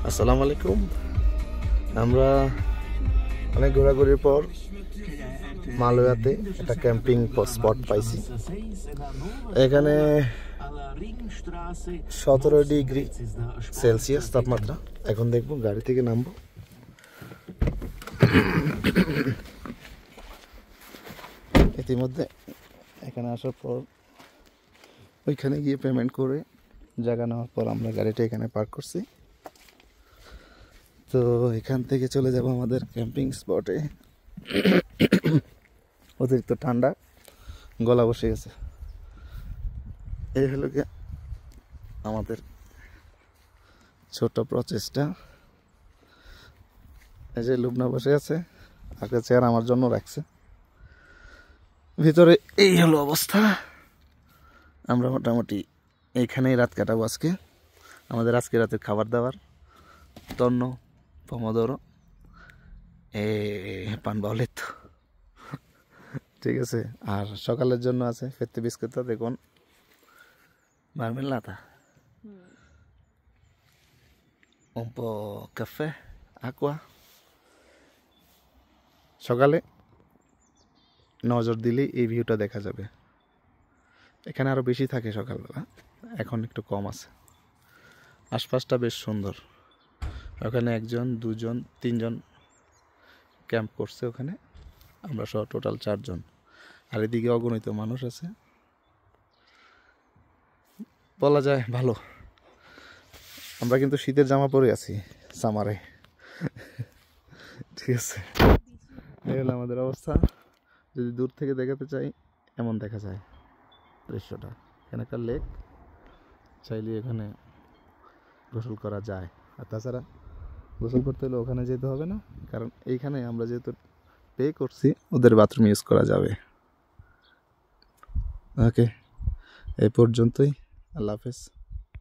আসসালামু আলাইকুম। আমরা অনেক ঘোরাঘুরির পর মালয়াতে একটা ক্যাম্পিং স্পট পাইছি। এখানে 17 ডিগ্রি সেলসিয়াস তাপমাত্রা। এখন দেখবো, গাড়ি থেকে নামবো। ইতিমধ্যে এখানে আসার পর ওইখানে গিয়ে পেমেন্ট করে জায়গা নেওয়ার পর আমরা গাড়িটা এখানে পার্ক করছি। তো এখান থেকে চলে যাব আমাদের ক্যাম্পিং স্পটে। অতিরিক্ত ঠান্ডা, গলা বসে গেছে। এই হলো গিয়ে আমাদের ছোট প্রচেষ্টা। এই যে লুবনা বসে আছে, আগে চেয়ার আমার জন্য রাখছে। ভিতরে এই হলো অবস্থা। আমরা মোটামুটি এইখানেই রাত কাটাবো আজকে। আমাদের আজকে রাতের খাবার দাবার তন্ন পমোদোরো পান বাউলেত, ঠিক আছে। আর সকালের জন্য আছে ফেত্তি বিস্কুট, দেখুন মারমেলাতা, un po' caffè, acqua। সকালে নজর দিলেই এই ভিউটা দেখা যাবে। এখানে আরো বেশি থাকে সকালবেলা, এখন একটু কম আছে। আশপাশটা বেশ সুন্দর। ওখানে একজন, দুজন, তিনজন ক্যাম্প করছে ওখানে, আমরা সহ টোটাল 4 জন। আর এদিকে অগণিত মানুষ আছে, বলা যায় ভালো। আমরা কিন্তু শীতের জামা পরে আছি সামারে, ঠিক আছে। এই হলো আমাদের অবস্থা। যদি দূর থেকে দেখাতে চাই, এমন দেখা যায় দৃশ্যটা। এখানকার লেক, চাইলে এখানে গোসল করা যায়। আর তাছাড়া গোসল করতে হলে ওখানে যেতে হবে না, কারণ এইখানে আমরা যেহেতু পে করছি, ওদের বাথরুম ইউজ করা যাবে। ওকে, এই পর্যন্তই। আল্লাহ হাফেজ।